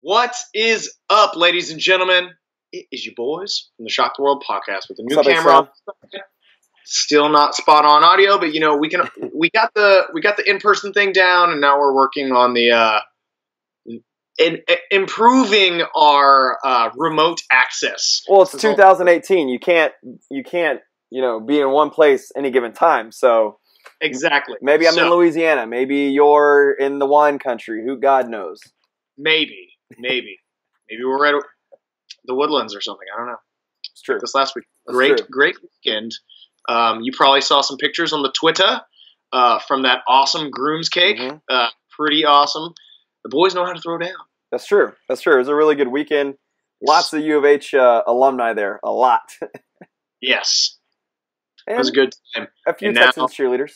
What is up, ladies and gentlemen? It is your boys from the Shock the World podcast with a new camera. Still not spot on audio, but we got the in-person thing down, and now we're working on the improving our remote access. Well, it's 2018. You can't be in one place any given time. So exactly. Maybe I'm in Louisiana. Maybe you're in the wine country. Who God knows? Maybe we're at the Woodlands or something. I don't know. It's true. This last week, great weekend. You probably saw some pictures on the Twitter from that awesome groom's cake. Mm-hmm. Pretty awesome. The boys know how to throw down. That's true. It was a really good weekend. Lots of U of H alumni there. A lot. Yes. And it was a good time. A few Texans cheerleaders.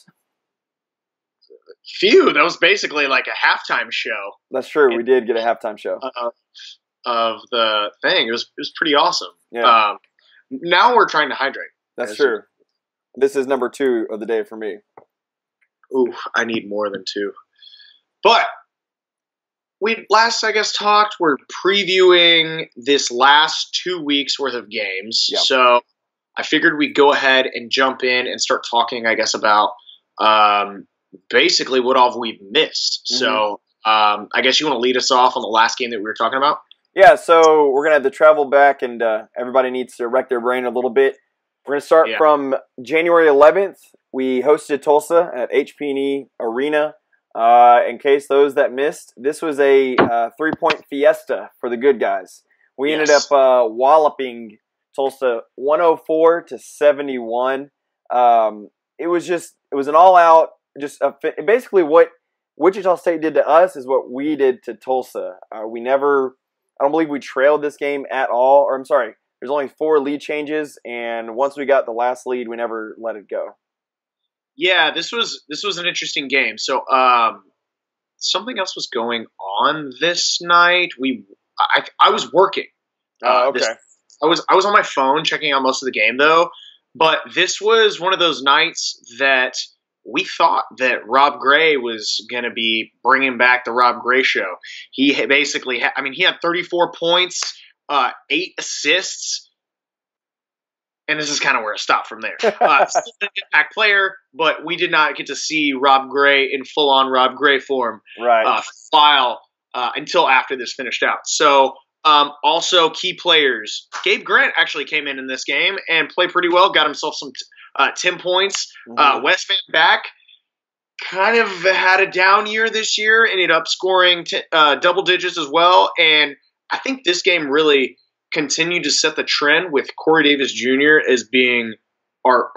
Few. That was basically like a halftime show. That's true. We did get a halftime show of the thing. It was pretty awesome. Yeah. Now we're trying to hydrate. That's true. This is number 2 of the day for me. Ooh, I need more than 2. But we last, I guess, talked. We're previewing this last 2 weeks worth of games. Yep. So I figured we'd go ahead and jump in and start talking, I guess, about basically what all we've missed. Mm-hmm. So I guess you want to lead us off on the last game that we were talking about? Yeah, so we're going to have to travel back, and everybody needs to wreck their brain a little bit. We're going to start from January 11th. We hosted Tulsa at HP&E Arena. In case those that missed, this was a 3-point fiesta for the good guys. We ended up walloping Tulsa 104-71. It was an all-out, basically what Wichita State did to us is what we did to Tulsa. I don't believe we trailed this game at all. Or I'm sorry, there's only 4 lead changes, and once we got the last lead, we never let it go. Yeah, this was an interesting game. So something else was going on this night. I was working. Okay. I was on my phone checking out most of the game though, but this was one of those nights that we thought that Rob Gray was going to be bringing back the Rob Gray show. He basically he had 34 points, 8 assists. And this is kind of where it stopped from there. Still an impact player, but we did not get to see Rob Gray in full-on Rob Gray form until after this finished out. So also key players. Gabe Grant actually came in this game and played pretty well, got himself some 10 points. Mm-hmm. Wes Van Back kind of had a down year this year, ended up scoring double digits as well. And I think this game really continued to set the trend with Corey Davis Jr. as being our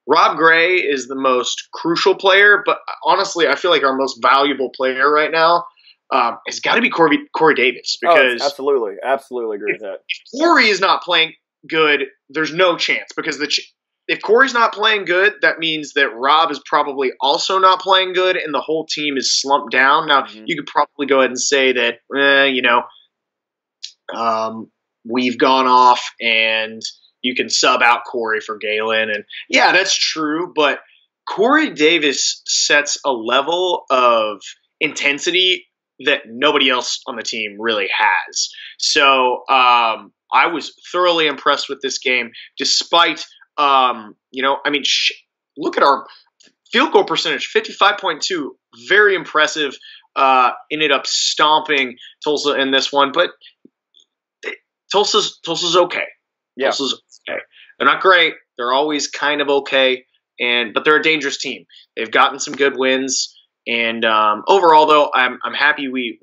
Rob Gray is the most crucial player, but honestly, I feel like our most valuable player right now has got to be Corey Davis because absolutely agree with that. If Corey is not playing good, there's no chance because if Corey's not playing good, that means that Rob is probably also not playing good, and the whole team is slumped down. Now, you could probably go ahead and say that, we've gone off and you can sub out Corey for Galen. And yeah, that's true. But Corey Davis sets a level of intensity that nobody else on the team really has. So I was thoroughly impressed with this game, despite, look at our field goal percentage, 55.2, very impressive. Ended up stomping Tulsa in this one, but Tulsa's okay. Yeah. Tulsa's okay. They're not great. They're always kind of okay, but they're a dangerous team. They've gotten some good wins, and overall, though, I'm happy we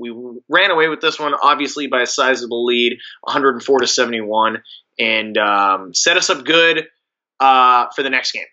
ran away with this one, obviously by a sizable lead, 104-71, and set us up good for the next game.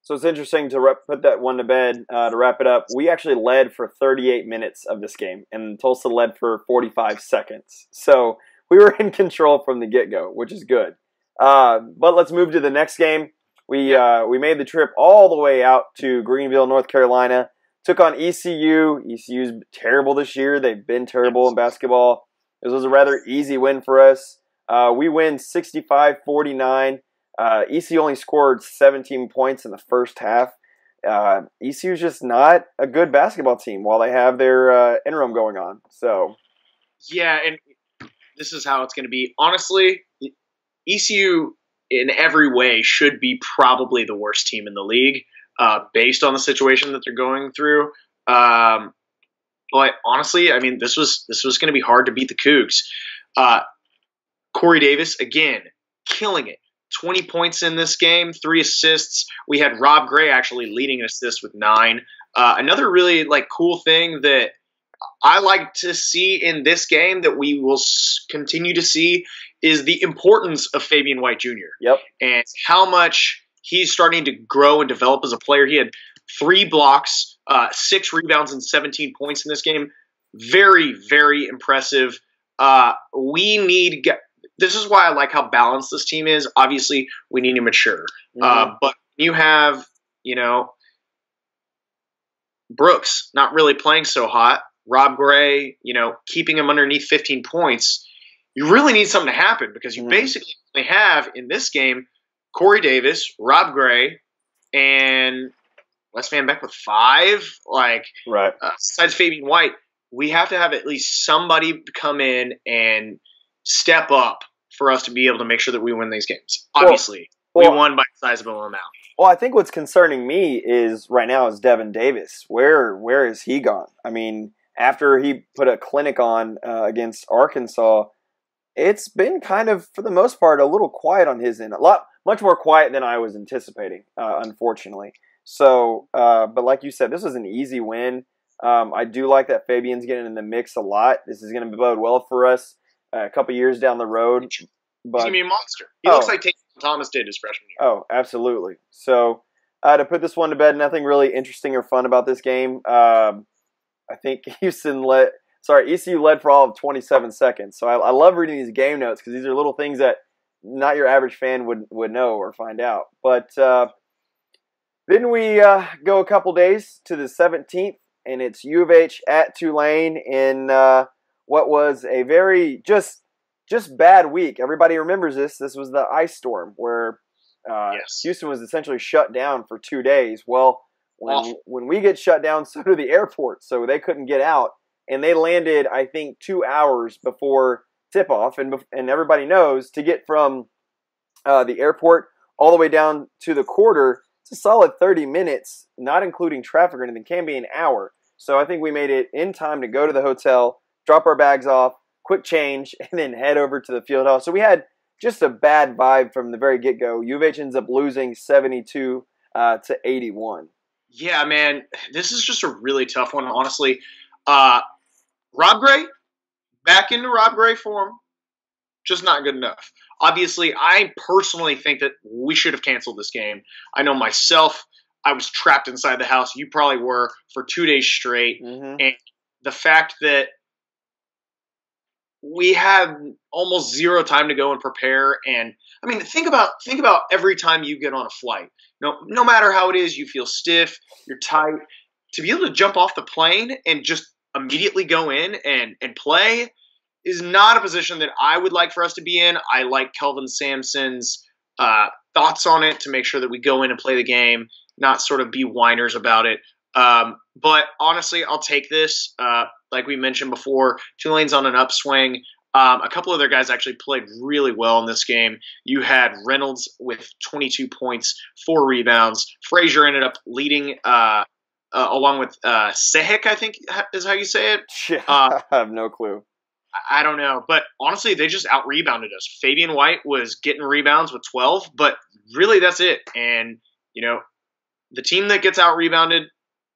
So it's interesting to put that one to bed, to wrap it up. We actually led for 38 minutes of this game, and Tulsa led for 45 seconds. So we were in control from the get-go, which is good. But let's move to the next game. We made the trip all the way out to Greenville, North Carolina. Took on ECU. ECU's terrible this year. They've been terrible in basketball. This was a rather easy win for us. We win 65-49. ECU only scored 17 points in the first half. ECU's just not a good basketball team while they have their interim going on. So Yeah, and this is how it's going to be. Honestly, ECU in every way should be probably the worst team in the league, based on the situation that they're going through. But honestly, I mean, this was going to be hard to beat the Coogs. Corey Davis, again, killing it. 20 points in this game, 3 assists. We had Rob Gray actually leading assists with 9. Another really cool thing that I like to see in this game that we will continue to see is the importance of Fabian White Jr. Yep. And how much he's starting to grow and develop as a player. He had 3 blocks, 6 rebounds, and 17 points in this game. Very, very impressive. This is why I like how balanced this team is. Obviously, we need to mature. But you have, Brooks not really playing so hot. Rob Gray, keeping him underneath 15 points. You really need something to happen because you basically only have in this game Corey Davis, Rob Gray, and Wes Van Beek with 5. Right. Besides Fabian White, we have to have at least somebody come in and step up for us to be able to make sure that we win these games. Obviously, we won by a sizable amount. Well, I think what's concerning me is right now is Devin Davis. Where is he gone? I mean, after he put a clinic on against Arkansas, it's been kind of, for the most part, a little quiet on his end. Much more quiet than I was anticipating, unfortunately. So, but like you said, this was an easy win. I do like that Fabian's getting in the mix a lot. This is going to bode well for us a couple years down the road. But, he's going to be a monster. He looks like Thomas did his freshman year. Oh, absolutely. So, to put this one to bed, nothing really interesting or fun about this game. I think ECU led for all of 27 seconds. So I love reading these game notes because these are little things that not your average fan would know or find out. But then we go a couple days to the 17th, and it's U of H at Tulane in what was a very just bad week. Everybody remembers this. This was the ice storm where Houston was essentially shut down for 2 days. Well, when we get shut down, so do the airport. So they couldn't get out. And they landed, I think, 2 hours before tip-off. And everybody knows to get from the airport all the way down to the quarter, it's a solid 30 minutes, not including traffic or anything. Can be an hour. So I think we made it in time to go to the hotel, drop our bags off, quick change, and then head over to the field house. So we had just a bad vibe from the very get-go. U of H ends up losing 72 to 81. Yeah, man, this is just a really tough one, honestly. Rob Gray, back into Rob Gray form, just not good enough. Obviously, I personally think that we should have canceled this game. I know myself, I was trapped inside the house. You probably were for 2 days straight. And the fact that we had almost zero time to go and prepare. And I mean, think about every time you get on a flight. No matter how it is, you feel stiff, you're tight. To be able to jump off the plane and just immediately go in and play is not a position that I would like for us to be in. I like Kelvin Sampson's thoughts on it to make sure that we go in and play the game, not sort of be whiners about it. But honestly, I'll take this. Like we mentioned before, Tulane's on an upswing. A couple of their guys actually played really well in this game. You had Reynolds with 22 points, 4 rebounds. Frazier ended up leading along with Sehek, I think is how you say it. I have no clue. I don't know. But honestly, they just out-rebounded us. Fabian White was getting rebounds with 12, but really that's it. And, the team that gets out-rebounded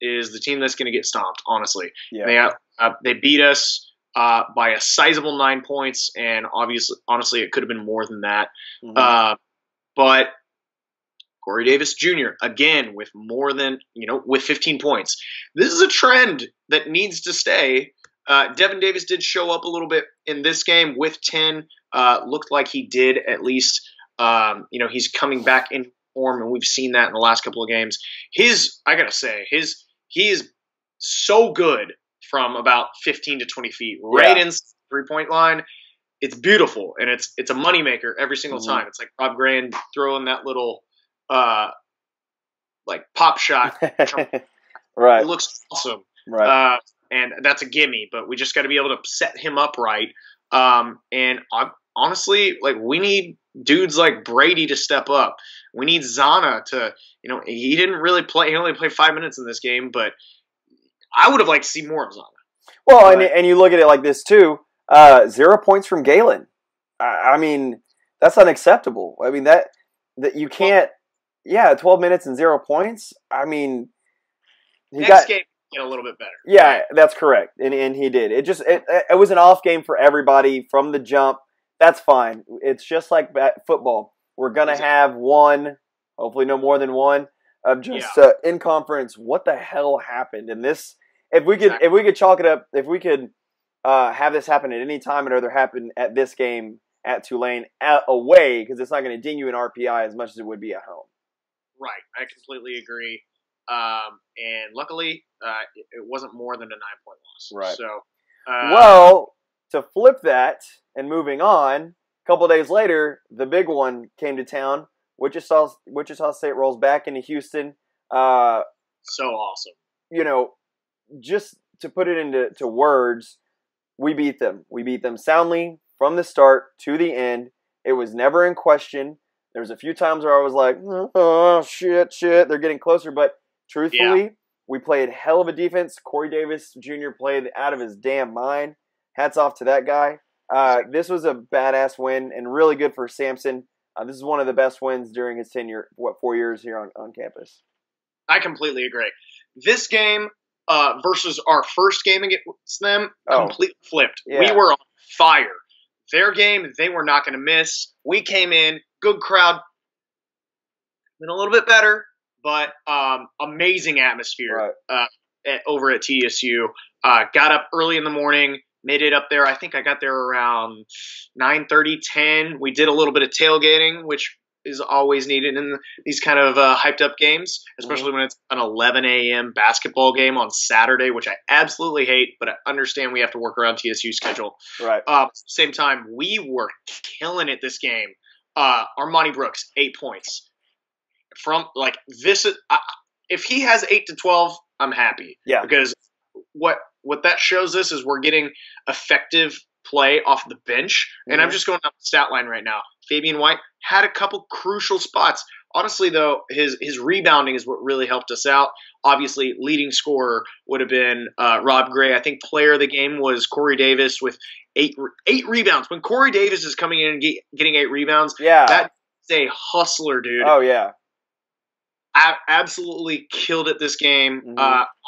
is the team that's going to get stomped, honestly. Yeah. They beat us by a sizable 9 points, and honestly, it could have been more than that. But Corey Davis Jr., again, with more than, with 15 points. This is a trend that needs to stay. Devin Davis did show up a little bit in this game with 10. Looked like he did at least. He's coming back in form, and we've seen that in the last couple of games. I got to say, he is so good from about 15 to 20 feet, right in the 3-point line. It's beautiful, and it's a moneymaker every single time. It's like Rob Gray throwing that little pop shot. Right. It looks awesome. Right. and that's a gimme. But we just got to be able to set him up right. And honestly, like, we need dudes like Brady to step up. We need Zana to, he didn't really play. He only played 5 minutes in this game, but I would have liked to see more of Zana. Well, and you look at it like this too. 0 points from Galen. I mean, that's unacceptable. I mean, that you can't. Yeah, 12 minutes and 0 points. I mean, next game get a little bit better. Yeah, that's correct, and he did. It was an off game for everybody from the jump. That's fine. It's just like football. We're gonna have one, hopefully no more than one, of just in conference. What the hell happened? And this, if we could chalk it up, if we could have this happen at any time, it'd rather happen at this game at Tulane away, because it's not going to ding you in RPI as much as it would be at home. Right, I completely agree. And luckily, it wasn't more than a 9-point loss. Right. So, well, to flip that and moving on, a couple days later, the big one came to town. Wichita State rolls back into Houston. So awesome. Just to put it into words, we beat them. We beat them soundly from the start to the end. It was never in question. There was a few times where I was like, oh, shit, they're getting closer. But truthfully, we played hell of a defense. Corey Davis Jr. played out of his damn mind. Hats off to that guy. This was a badass win and really good for Sampson. This is one of the best wins during his tenure, 4 years here on campus. I completely agree. This game versus our first game against them, completely flipped. Yeah. We were on fire. Their game, they were not going to miss. We came in, good crowd, been a little bit better, but amazing atmosphere over at TSU. Got up early in the morning, made it up there. I think I got there around 9:30, 10. We did a little bit of tailgating, which is always needed in these kind of hyped up games, especially when it's an 11 a.m. basketball game on Saturday, which I absolutely hate, but I understand we have to work around TSU's schedule. Right. Same time, we were killing it this game. Armani Brooks, 8 points. From like this, if he has 8 to 12, I'm happy. Yeah. Because what that shows us is we're getting effective play off the bench, and I'm just going up the stat line right now. Fabian White had a couple crucial spots. Honestly, though, his rebounding is what really helped us out. Obviously, leading scorer would have been Rob Gray. I think player of the game was Corey Davis with eight rebounds. When Corey Davis is coming in and getting 8 rebounds, that's a hustler, dude. Oh, yeah. I absolutely killed it this game.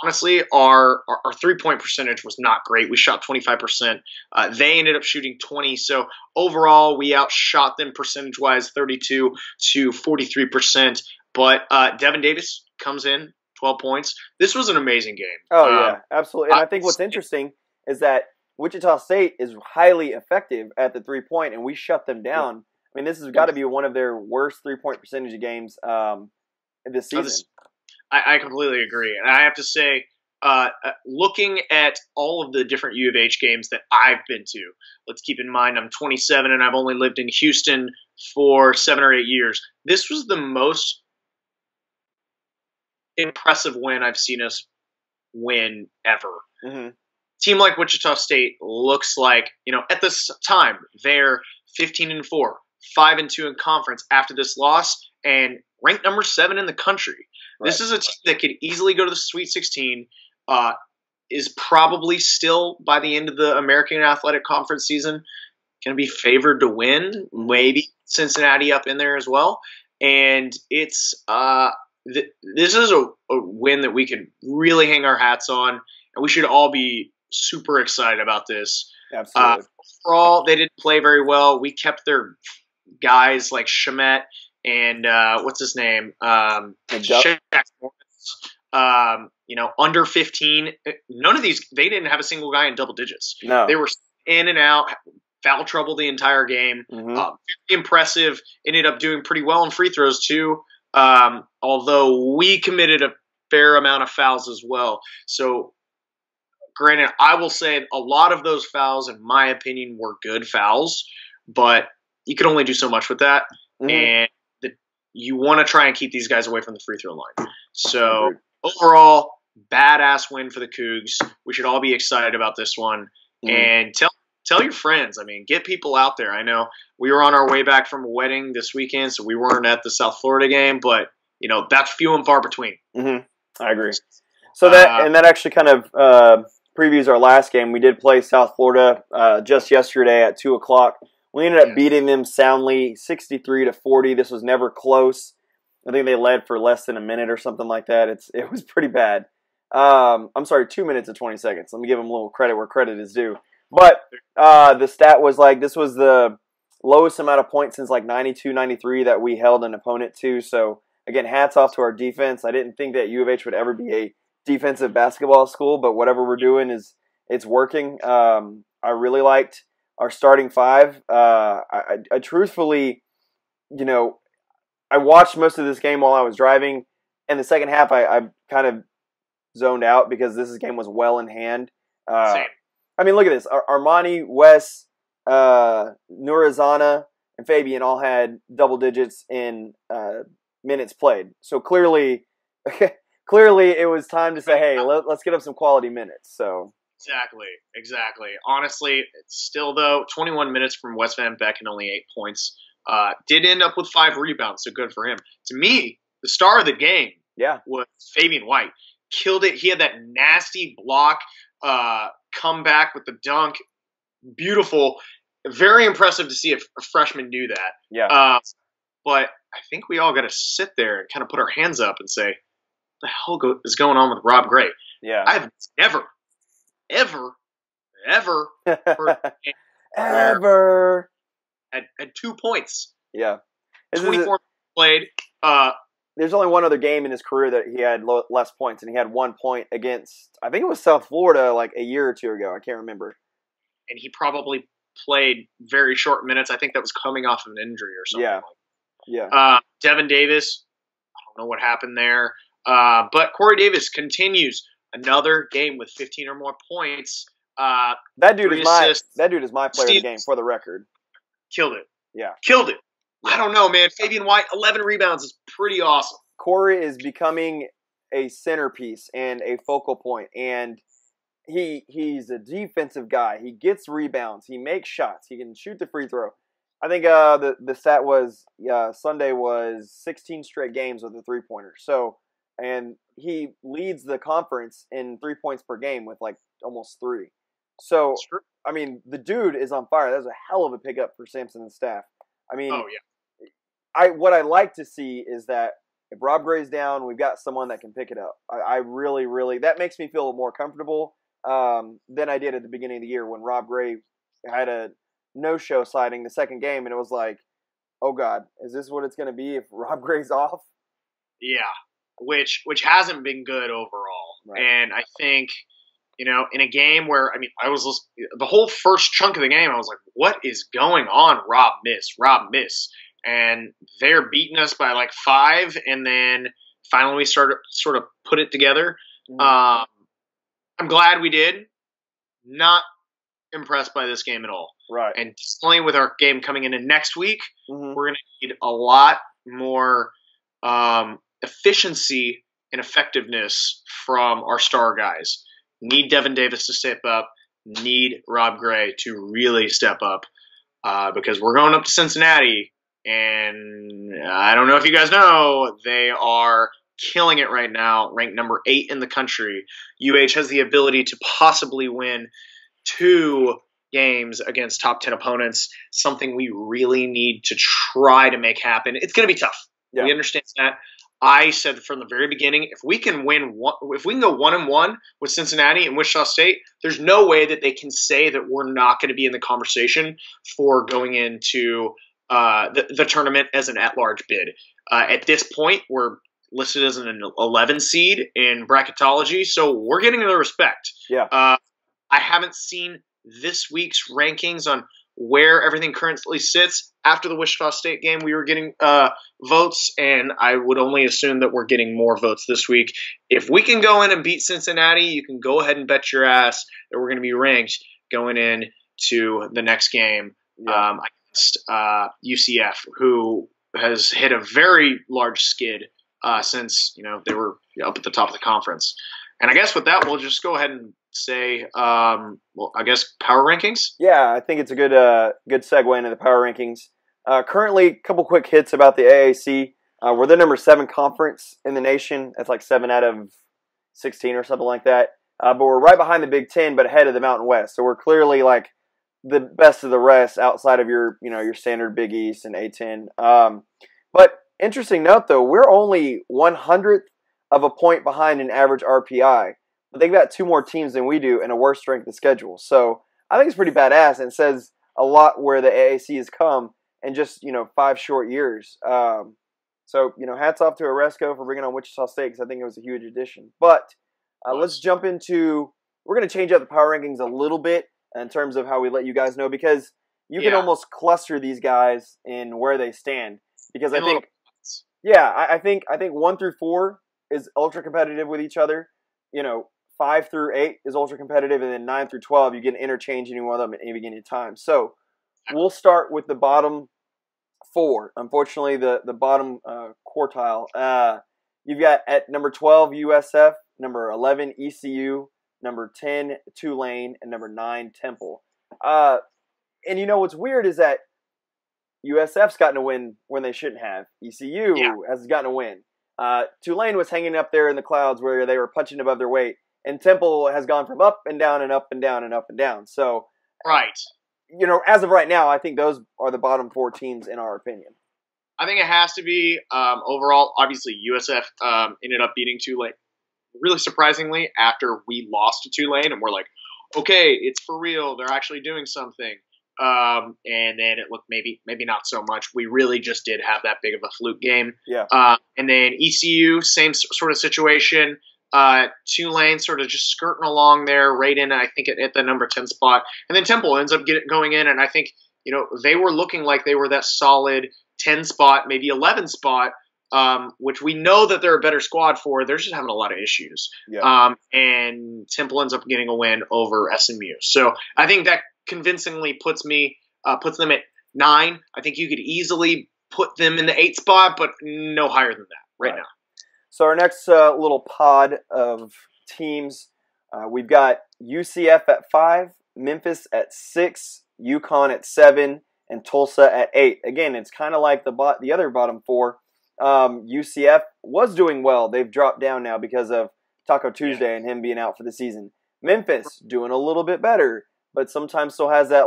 Honestly, our 3-point percentage was not great. We shot 25%. They ended up shooting 20. So overall, we outshot them percentage-wise, 32 to 43%. But Devin Davis comes in, 12 points. This was an amazing game. Oh, yeah, absolutely. And I think what's interesting is that Wichita State is highly effective at the 3-point, and we shut them down. I mean, this has got to be one of their worst 3-point percentage games this season. I completely agree. And I have to say, looking at all of the different U of H games that I've been to, let's keep in mind I'm 27 and I've only lived in Houston for 7 or 8 years. This was the most impressive win I've seen us win ever. Team like Wichita State looks like, at this time, they're 15-4, 5-2 in conference after this loss, and ranked number 7 in the country. Right. This is a team that could easily go to the Sweet 16, is probably still, by the end of the American Athletic Conference season, going to be favored to win. Maybe Cincinnati up in there as well. And it's this is a win that we can really hang our hats on, and we should all be super excited about this. Absolutely. Overall, they didn't play very well. We kept their guys like Shamet and what's his name? Shaq Morris, under 15. None of these, they didn't have a single guy in double digits. No. They were in and out, foul trouble the entire game. Very impressive. Ended up doing pretty well in free throws too, although we committed a fair amount of fouls as well. So, granted, I will say a lot of those fouls, in my opinion, were good fouls, but you can only do so much with that. And you want to try and keep these guys away from the free throw line. So overall, badass win for the Coogs. We should all be excited about this one. And tell your friends. I mean, get people out there. I know we were on our way back from a wedding this weekend, so we weren't at the South Florida game, but that's few and far between. I agree. So that actually kind of previews our last game. We did play South Florida just yesterday at 2:00. We ended up beating them soundly, 63-40. This was never close. I think they led for less than a minute or something like that. It was pretty bad. I'm sorry, 2 minutes and 20 seconds. Let me give them a little credit where credit is due. But the stat was this was the lowest amount of points since 92, 93 that we held an opponent to. So, again, hats off to our defense. I didn't think that U of H would ever be a defensive basketball school, but whatever we're doing it's working. I really liked our starting five. I truthfully, I watched most of this game while I was driving. In the second half, I kind of zoned out because this game was well in hand. Same. I mean, look at this. Armani, Wes, Nurazana, and Fabian all had double digits in minutes played. So clearly it was time to say, hey, let's get up some quality minutes. So Exactly. Honestly, still though, 21 minutes from Wes Van Beck and only 8 points. Did end up with 5 rebounds, so good for him. To me, the star of the game was Fabian White. Killed it. He had that nasty block comeback with the dunk. Beautiful. Very impressive to see a freshman do that. Yeah. But I think we all got to sit there and kind of put our hands up and say, what the hell is going on with Rob Gray? Yeah. I've never, ever heard ever at 2 points. Yeah. 24 played. There's only one other game in his career that he had less points, and he had 1 point against, I think it was South Florida a year or two ago. I can't remember. And he probably played very short minutes. I think that was coming off of an injury or something. Yeah. Devin Davis, I don't know what happened there. But Corey Davis continues another game with 15 or more points. That dude is my player of the game, for the record. Killed it. Yeah. Killed it. I don't know, man. Fabian White, 11 rebounds is pretty awesome. Corey is becoming a centerpiece and a focal point, and he's a defensive guy. He gets rebounds. He makes shots. He can shoot the free throw. I think the stat was Sunday was 16 straight games with a three-pointer. So, and he leads the conference in 3 points per game with almost 3. So, I mean, the dude is on fire. That was a hell of a pickup for Sampson and staff. I mean, what I like to see is that if Rob Gray's down, we've got someone that can pick it up. I really, really, that makes me feel more comfortable than I did at the beginning of the year when Rob Gray had a no-show sighting the second game, and it was like, oh God, is this what it's going to be if Rob Gray's off? Yeah, which hasn't been good overall. Right. And I think, in a game where, I was the whole first chunk of the game, I was like, what is going on? Rob miss. And they're beating us by 5, and then finally we started sort of put it together. Mm-hmm. I'm glad we did. Not impressed by this game at all. Right. And definitely with our game coming into next week, mm-hmm. we're going to need a lot more efficiency and effectiveness from our star guys. Need Devin Davis to step up. Need Rob Gray to really step up because we're going up to Cincinnati. And I don't know if you guys know, they are killing it right now, ranked number 8 in the country. UH has the ability to possibly win 2 games against top 10 opponents, something we really need to try to make happen. It's going to be tough. Yeah. We understand that. I said from the very beginning, if we can go 1-1 with Cincinnati and Wichita State, there's no way that they can say that we're not going to be in the conversation for going into the tournament as an at-large bid. At this point, we're listed as an 11 seed in bracketology, so we're getting the respect. Yeah. I haven't seen this week's rankings on where everything currently sits. After the Wichita State game, we were getting votes, and I would only assume that we're getting more votes this week. If we can go in and beat Cincinnati, you can go ahead and bet your ass that we're going to be ranked going in to the next game. Yeah. Against UCF, who has hit a very large skid since they were up at the top of the conference. And I guess with that, we'll just go ahead and say, I guess power rankings. Yeah, I think it's a good segue into the power rankings. Currently, a couple quick hits about the AAC. We're the number 7 conference in the nation. That's like 7 out of 16 or something like that. But we're right behind the Big Ten, but ahead of the Mountain West. So we're clearly like the best of the rest outside of your standard Big East and A10. But interesting note though, we're only 100th of a point behind an average RPI. But they've got 2 more teams than we do and a worse strength of schedule. So I think it's pretty badass and says a lot where the AAC has come in just 5 short years. So hats off to Oresco for bringing on Wichita State because I think it was a huge addition. But let's jump into. We're going to change up the power rankings a little bit in terms of how we let you guys know because you can almost cluster these guys in where they stand because I think. Yeah, I think 1 through 4 is ultra competitive with each other. 5 through 8 is ultra competitive, and then 9 through 12 you can interchange any one of them at any beginning of time. So we'll start with the bottom 4. Unfortunately, the bottom quartile. You've got at number 12 USF, number 11 ECU, number 10 Tulane, and number 9 Temple. And what's weird is that USF's gotten a win when they shouldn't have. ECU has gotten a win. Tulane was hanging up there in the clouds where they were punching above their weight, and Temple has gone from up and down and up and down and up and down. So, right. As of right now, I think those are the bottom 4 teams in our opinion. I think it has to be overall. Obviously, USF ended up beating Tulane really surprisingly after we lost to Tulane, and we're like, okay, it's for real. They're actually doing something. And then it looked maybe not so much. We really just did have that big of a fluke game. Yeah. And then ECU, same sort of situation. Tulane sort of just skirting along there, right in, I think, at the number 10 spot. And then Temple ends up going in, and I think, they were looking like they were that solid 10 spot, maybe 11 spot, which we know that they're a better squad for. They're just having a lot of issues. Yeah. And Temple ends up getting a win over SMU. So I think that convincingly puts them at 9. I think you could easily put them in the 8 spot, but no higher than that right now. So our next little pod of teams, we've got UCF at 5, Memphis at 6, UConn at 7, and Tulsa at 8. Again, it's kind of like the other bottom 4. UCF was doing well. They've dropped down now because of Taco Tuesday and him being out for the season. Memphis doing a little bit better, but sometimes still has that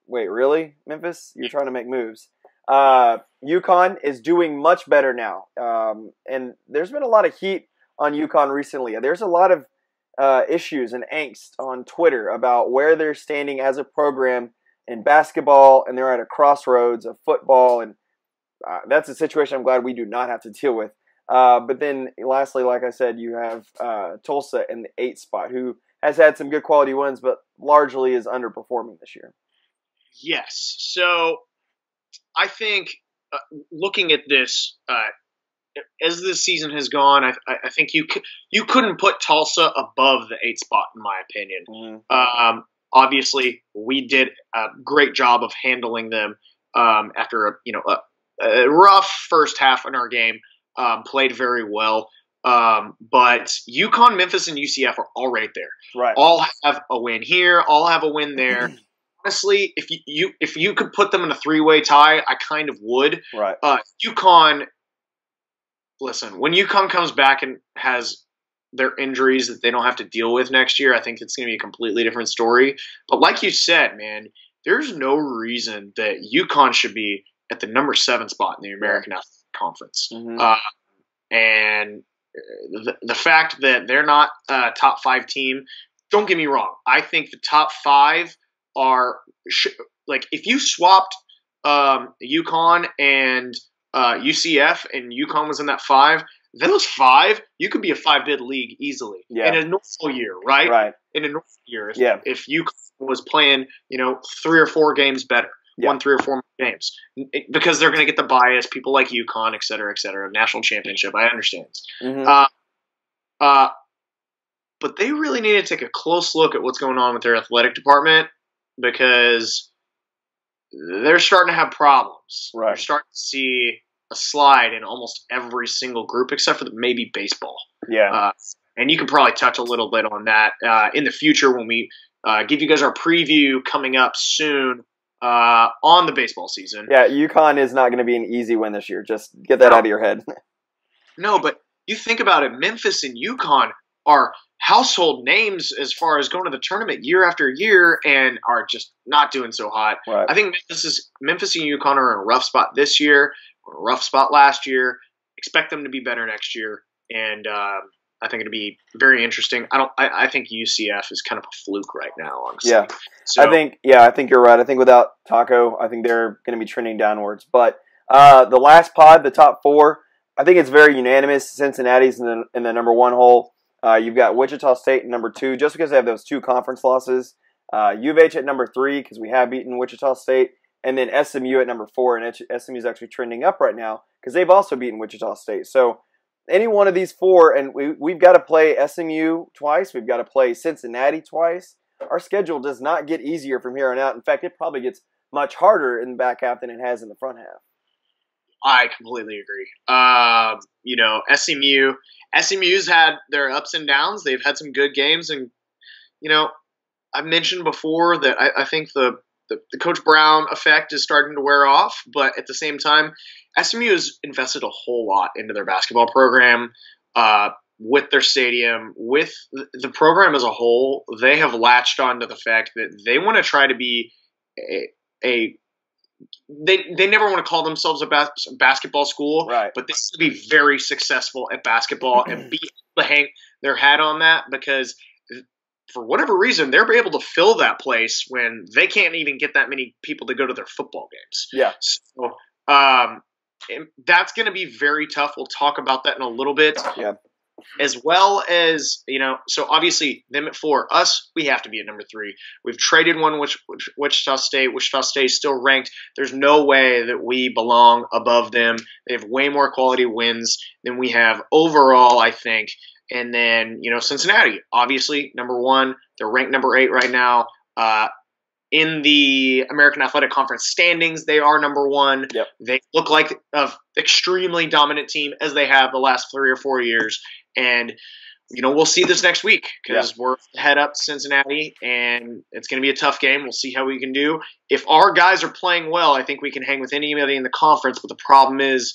wait, really, Memphis? You're trying to make moves. UConn is doing much better now. And there's been a lot of heat on UConn recently. There's a lot of issues and angst on Twitter about where they're standing as a program in basketball, and they're at a crossroads of football, and that's a situation I'm glad we do not have to deal with. But then lastly, like I said, you have Tulsa in the 8 spot, who has had some good quality wins, but largely is underperforming this year. Yes. So I think looking at this, as this season has gone, I think you couldn't put Tulsa above the 8 spot, in my opinion. Mm-hmm. Obviously, we did a great job of handling them after a rough first half in our game. Played very well. But UConn, Memphis, and UCF are all right there. Right. All have a win here. All have a win there. Honestly, if you could put them in a 3-way tie, I kind of would. Right. UConn. Listen, when UConn comes back and has their injuries that they don't have to deal with next year, I think it's going to be a completely different story. But like you said, man, there's no reason that UConn should be at the number 7 spot in the American Athletic Conference. Mm-hmm. And the fact that they're not a top 5 team, don't get me wrong. I think the top 5 are if you swapped UConn and UCF and UConn was in that 5, those 5, you could be a 5-bid league easily in a normal year, right? Right. In a normal year, if UConn was playing, 3 or 4 games better. Won 3 or 4 games because they're going to get the bias. People like UConn, et cetera, national championship. I understand. Mm-hmm. But they really need to take a close look at what's going on with their athletic department because they're starting to have problems. Right. They're starting to see a slide in almost every single group except for maybe baseball. Yeah. and you can probably touch a little bit on that in the future when we give you guys our preview coming up soon on the baseball season. Yeah, UConn is not going to be an easy win this year. Just get that out of your head. No, but you think about it, Memphis and UConn are household names as far as going to the tournament year after year and are just not doing so hot. Right. I think Memphis and UConn are in a rough spot this year, a rough spot last year. Expect them to be better next year, and I think it'll be very interesting. I think UCF is kind of a fluke right now, honestly. Yeah. So, I think you're right. I think without Taco, I think they're going to be trending downwards. But the last pod, the top 4, I think it's very unanimous. Cincinnati's in the number 1 hole. You've got Wichita State in number 2, just because they have those 2 conference losses. U of H at number 3, because we have beaten Wichita State. And then SMU at number 4, and SMU is actually trending up right now, because they've also beaten Wichita State. So any one of these 4, and we've got to play SMU twice. We've got to play Cincinnati twice. Our schedule does not get easier from here on out. In fact, it probably gets much harder in the back half than it has in the front half. I completely agree. SMU's had their ups and downs. They've had some good games, and I've mentioned before that I think the Coach Brown effect is starting to wear off, but at the same time, SMU has invested a whole lot into their basketball program, with their stadium, with the program as a whole. They have latched on to the fact that they want to try to be they never want to call themselves a basketball school, right? But they will be very successful at basketball and be able to hang their hat on that, because for whatever reason, they're able to fill that place when they can't even get that many people to go to their football games. Yeah. So that's going to be very tough. We'll talk about that in a little bit. Yeah. As well as, so obviously them at 4, us, we have to be at number 3. We've traded one with Wichita State. Wichita State is still ranked. There's no way that we belong above them. They have way more quality wins than we have overall, I think. And then, Cincinnati, obviously, number 1. They're ranked number 8 right now. In the American Athletic Conference standings, they are number 1. Yep. They look like an extremely dominant team, as they have the last 3 or 4 years. And, we'll see this next week, because we're head up to Cincinnati, and it's going to be a tough game. We'll see how we can do. If our guys are playing well, I think we can hang with anybody in the conference. But the problem is,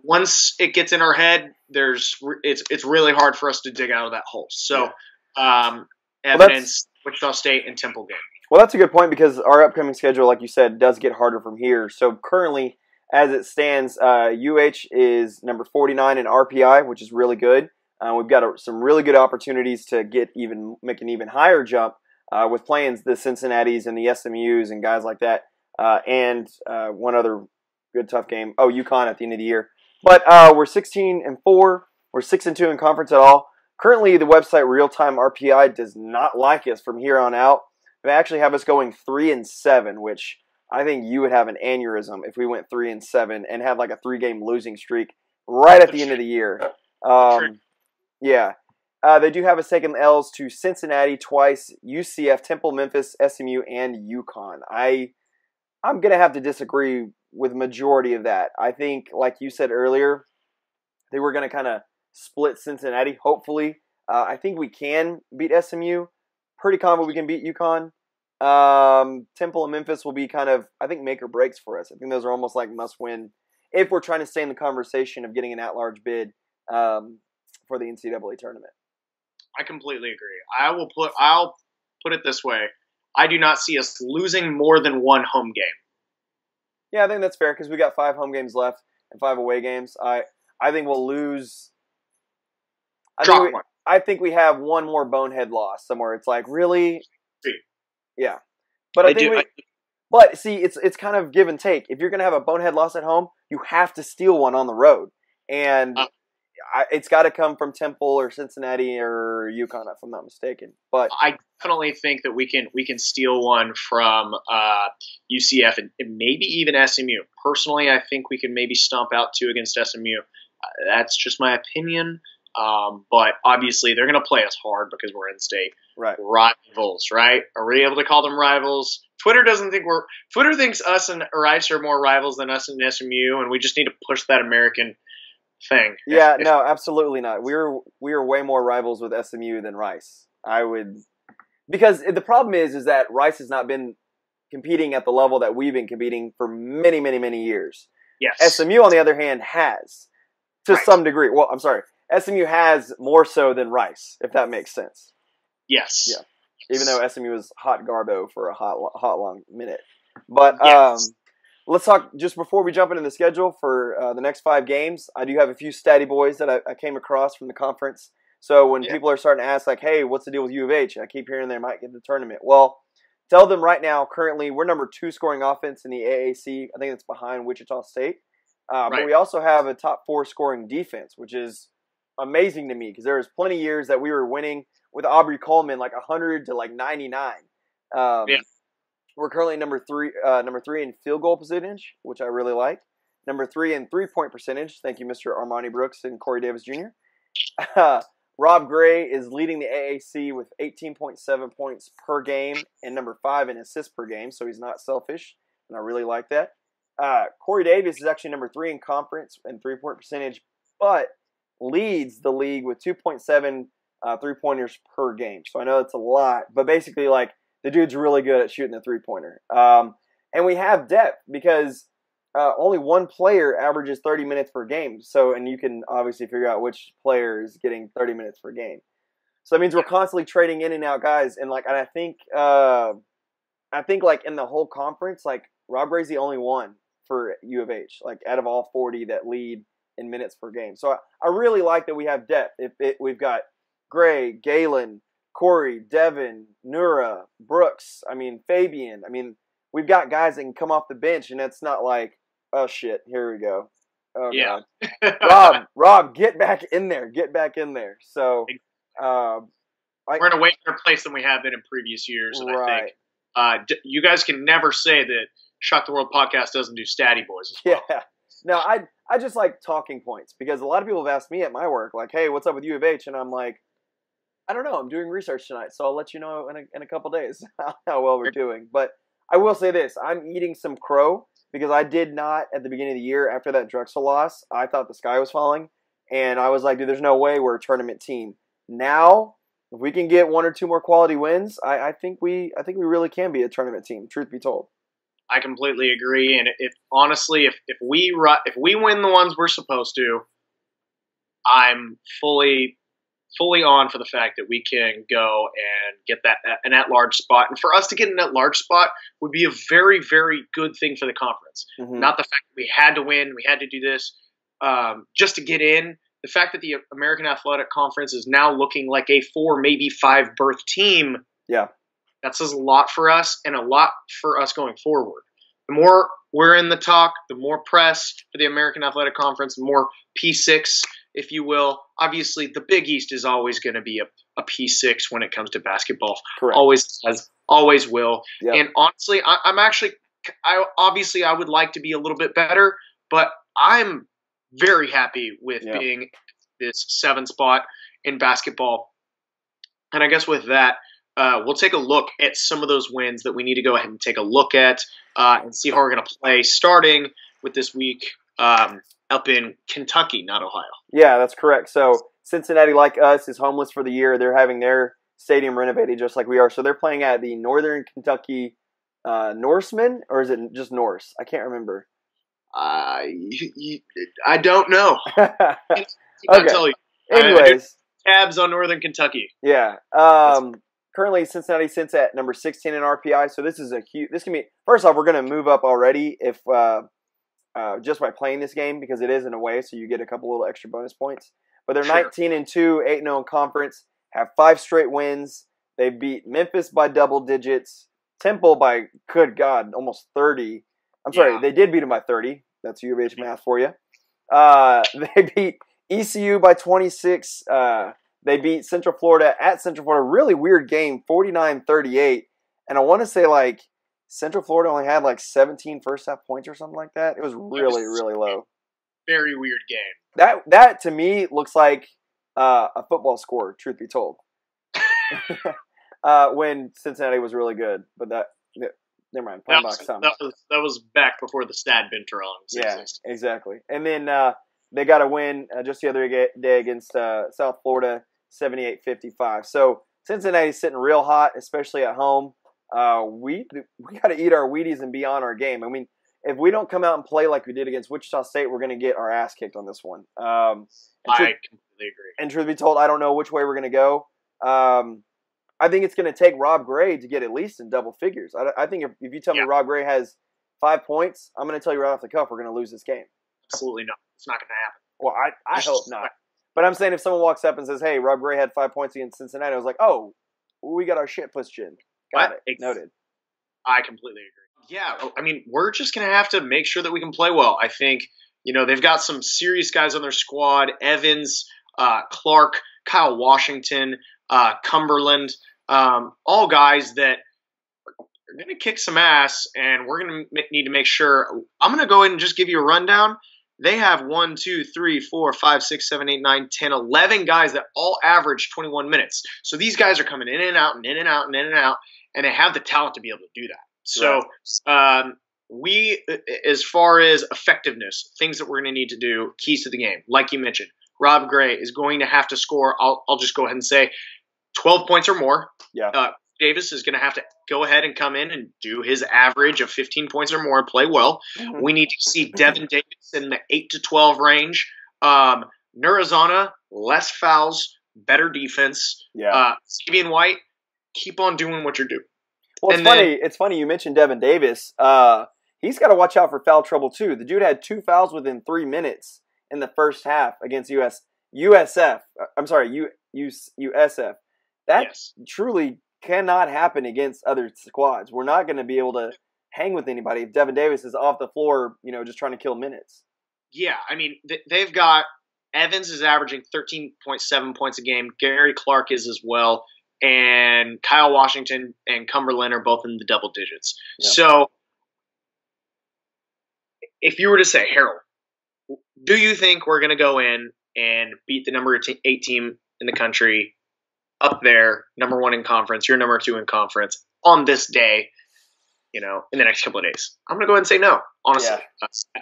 once it gets in our head, it's really hard for us to dig out of that hole. So, evidence, Wichita State and Temple game. Well, that's a good point, because our upcoming schedule, like you said, does get harder from here. So currently, as it stands, UH is number 49 in RPI, which is really good. We've got some really good opportunities to make an even higher jump with playing the Cincinnatis and the SMUs and guys like that. And one other good tough game. Oh, UConn at the end of the year. But we're 16-4. We're 6-2 in conference at all. Currently, the website Real Time RPI does not like us from here on out. They actually have us going 3-7, which I think you would have an aneurysm if we went 3-7 and have like a 3-game losing streak right at the end of the year. Yeah. They do have us taking L's to Cincinnati twice, UCF, Temple, Memphis, SMU, and UConn. I'm going to have to disagree with the majority of that. I think, like you said earlier, they were going to kind of split Cincinnati, hopefully. I think we can beat SMU. Pretty confident we can beat UConn. Temple and Memphis will be kind of, I think, make or breaks for us. I think those are almost like must-win if we're trying to stay in the conversation of getting an at-large bid for the NCAA tournament. I completely agree. I'll put it this way. I do not see us losing more than one home game. Yeah, I think that's fair, because we got 5 home games left and 5 away games. I think we'll lose. I think we have one more bonehead loss somewhere. It's like, really? Yeah. But But see, it's kind of give and take. If you're going to have a bonehead loss at home, you have to steal one on the road. And it's got to come from Temple or Cincinnati or UConn, if I'm not mistaken. But I definitely think that we can steal one from UCF and maybe even SMU. Personally, I think we can maybe stomp out 2 against SMU. That's just my opinion. But obviously, they're going to play us hard because we're in-state rivals, right? Are we able to call them rivals? Twitter thinks us and Rice are more rivals than us and SMU, and we just need to push that American thing. Yeah, no, absolutely not. We are way more rivals with SMU than Rice. Because the problem is that Rice has not been competing at the level that we've been competing for many, many, many years. Yes. SMU, on the other hand, has to some degree. Well, I'm sorry. SMU has more so than Rice, if that makes sense. Yes. Yeah. Even though SMU was hot garbo for a hot long minute. But let's talk, just before we jump into the schedule for the next 5 games, I do have a few statty boys that I came across from the conference. So when people are starting to ask, like, hey, what's the deal with U of H? I keep hearing they might get the tournament. Well, tell them right now, currently, we're number 2 scoring offense in the AAC. I think it's behind Wichita State. But we also have a top 4 scoring defense, which is amazing to me because there was plenty of years that we were winning with Aubrey Coleman like 100 to like 99. We're currently number 3 in field goal percentage, which I really like. Number 3 in 3-point percentage. Thank you, Mr. Armani Brooks and Corey Davis Jr. Rob Gray is leading the AAC with 18.7 points per game and number 5 in assists per game, so he's not selfish, and I really like that. Corey Davis is actually number 3 in conference and 3-point percentage, but leads the league with 2.7 3-pointers per game. So I know it's a lot, but basically, like, the dude's really good at shooting the 3-pointer. And we have depth because only one player averages 30 minutes per game. So, and you can obviously figure out which player is getting 30 minutes per game. So that means we're constantly trading in and out guys. And like, and I think like in the whole conference, like Rob Gray's the only one for U of H, like out of all 40 that lead in minutes per game. So I really like that we have depth. We've got Gray, Galen, Corey, Devin, Nura, Brooks, Fabian. We've got guys that can come off the bench, and it's not like, oh shit, here we go. Oh yeah. God. Rob, get back in there. Get back in there. So we're in a way better place than we have been in previous years, and I think you guys can never say that Shock the World podcast doesn't do statty boys as well. Yeah. No, I just like talking points because a lot of people have asked me at my work, like, hey, what's up with U of H? And I'm like, I don't know. I'm doing research tonight, so I'll let you know in a couple days how well we're doing. But I will say this. I'm eating some crow because I did not, at the beginning of the year, after that Drexel loss, I thought the sky was falling. And I was like, dude, there's no way we're a tournament team. Now, if we can get 1 or 2 more quality wins, I think we really can be a tournament team, truth be told. I completely agree. And if we win the ones we're supposed to, I'm fully on for the fact that we can go and get an at-large spot. And for us to get an at-large spot would be a very, very good thing for the conference. Mm-hmm. Not the fact that we had to win, we had to do this just to get in. The fact that the American Athletic Conference is now looking like a 4, maybe 5 berth team. Yeah. That says a lot for us and a lot for us going forward. The more we're in the talk, the more press for the American Athletic Conference, the more P6, if you will. Obviously, the Big East is always going to be a P6 when it comes to basketball. Correct. Always will. Yep. And honestly, I would like to be a little bit better, but I'm very happy with being this 7th spot in basketball. And I guess with that, we'll take a look at some of those wins that we need to go ahead and take a look at and see how we're going to play, starting with this week up in Kentucky, not Ohio. Yeah, that's correct. So Cincinnati, like us, is homeless for the year. They're having their stadium renovated just like we are. So they're playing at the Northern Kentucky Norsemen, or is it just Norse? I can't remember. I don't know. I can't tell you. Anyways. Tabs on Northern Kentucky. Yeah. Currently, Cincinnati sits at number 16 in RPI. So this is this can be, first off, we're going to move up already if just by playing this game because it is in a way, so you get a couple little extra bonus points. But they're 19-2, 8-0 in conference, have 5 straight wins. They beat Memphis by double digits, Temple by, good God, almost 30. I'm sorry, they did beat them by 30. That's U of H math for you. They beat ECU by 26. They beat Central Florida at Central Florida. Really weird game, 49-38. And I want to say, like, Central Florida only had, like, 17 first-half points or something like that. It was really, really low. Very weird game. That to me, looks like a football score, truth be told. When Cincinnati was really good. But never mind. That was back before the stat been wrong. Yeah, exactly. And then they got a win just the other day against South Florida, 78-55. So Cincinnati's sitting real hot, especially at home. We got to eat our Wheaties and be on our game. I mean, if we don't come out and play like we did against Wichita State, we're going to get our ass kicked on this one. I completely agree. And truth be told, I don't know which way we're going to go. I think it's going to take Rob Gray to get at least in double figures. I think if you tell me Rob Gray has 5 points, I'm going to tell you right off the cuff we're going to lose this game. Absolutely not. It's not going to happen. Well, I hope not. But I'm saying if someone walks up and says, hey, Rob Gray had 5 points against Cincinnati, I was like, oh, we got our shit pushed in. Got it. Noted. I completely agree. Yeah, I mean, we're just going to have to make sure that we can play well. I think, they've got some serious guys on their squad. Evans, Clark, Kyle Washington, Cumberland, all guys that are going to kick some ass, and we're going to need to make sure. I'm going to go ahead and just give you a rundown. They have 1, 2, 3, 4, 5, 6, 7, 8, 9, 10, 11 guys that all average 21 minutes. So these guys are coming in and out and in and out and in and out, and they have the talent to be able to do that. So we, as far as effectiveness, things that we're going to need to do, keys to the game, like you mentioned, Rob Gray is going to have to score, I'll just go ahead and say, 12 points or more. Yeah. Davis is going to have to go ahead and come in and do his average of 15 points or more and play well. Mm-hmm. We need to see Devin Davis in the 8 to 12 range. Nurazana, less fouls, better defense. Yeah. Sabian White, keep on doing what you're doing. Well, it's funny you mentioned Devin Davis. He's got to watch out for foul trouble too. The dude had 2 fouls within 3 minutes in the first half against USF. That truly cannot happen against other squads. We're not going to be able to hang with anybody if Devin Davis is off the floor, just trying to kill minutes. Yeah, I mean, they've got Evans is averaging 13.7 points a game. Gary Clark is as well. And Kyle Washington and Cumberland are both in the double digits. Yeah. So if you were to say, Harold, do you think we're going to go in and beat the number 8 team in the country up there, number 1 in conference, you're number 2 in conference on this day, in the next couple of days? I'm going to go ahead and say no, honestly.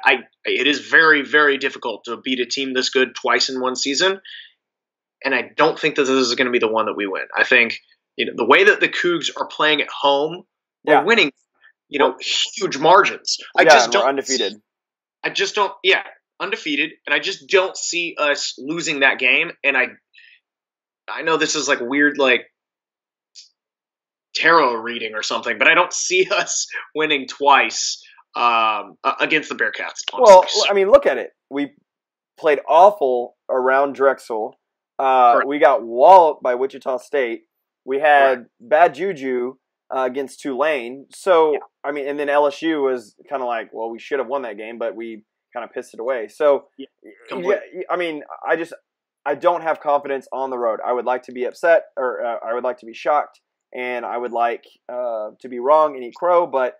Yeah. It is very, very difficult to beat a team this good twice in one season. And I don't think that this is going to be the one that we win. I think, the way that the Coogs are playing at home, we're winning, huge margins. We're undefeated. Undefeated. And I just don't see us losing that game. And I know this is like weird, like tarot reading or something, but I don't see us winning twice against the Bearcats. Honestly. Well, I mean, look at it. We played awful around Drexel. We got walloped by Wichita State. We had bad juju against Tulane. So, I mean, and then LSU was kind of like, well, we should have won that game, but we kind of pissed it away. So, I mean, I don't have confidence on the road. I would like to be upset, or I would like to be shocked, and I would like to be wrong and eat crow. But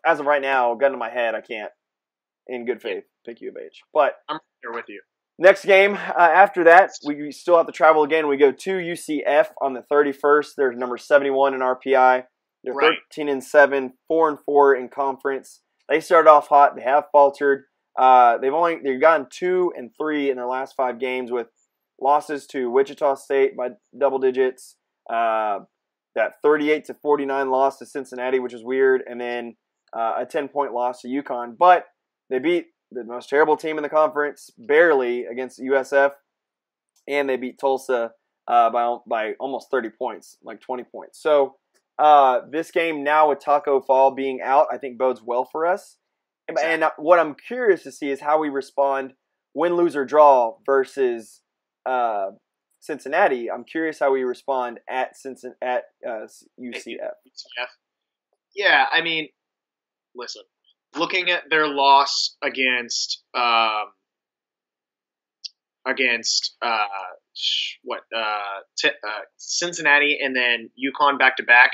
as of right now, gun to my head, I can't, in good faith, pick U of H. But I'm here with you. Next game after that, we still have to travel again. We go to UCF on the 31st. They're number 71 in RPI. They're 13-7, 4-4 in conference. They started off hot. They have faltered. They've gotten 2 and 3 in their last 5 games with losses to Wichita State by double digits. That 38-49 loss to Cincinnati, which is weird, and then a 10-point loss to UConn. But they beat the most terrible team in the conference barely against USF, and they beat Tulsa by almost 30 points, like 20 points. So this game now with Taco Fall being out, I think bodes well for us. Exactly. And what I'm curious to see is how we respond win, lose, or draw versus Cincinnati. I'm curious how we respond at UCF. Yeah, I mean, listen, looking at their loss against Cincinnati and then UConn back to back,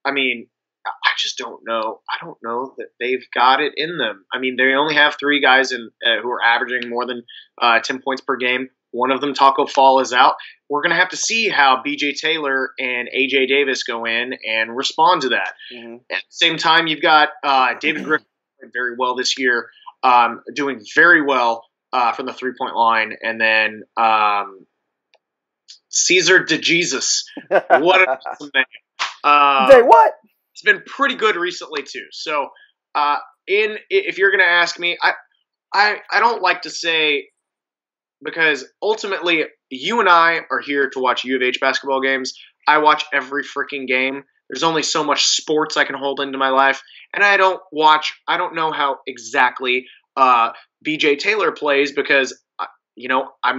I mean, I just don't know. I don't know that they've got it in them. I mean, they only have 3 guys who are averaging more than 10 points per game. One of them, Taco Fall, is out. We're going to have to see how B.J. Taylor and A.J. Davis go in and respond to that. Mm-hmm. At the same time, you've got David Griffin very well this year, doing very well from the 3-point line, and then Caesar de Jesus. What an awesome name. Say what? It's been pretty good recently too. So, if you're gonna ask me, I don't like to say, because ultimately you and I are here to watch U of H basketball games. I watch every freaking game. There's only so much sports I can hold into my life, and I don't know how exactly BJ Taylor plays, because I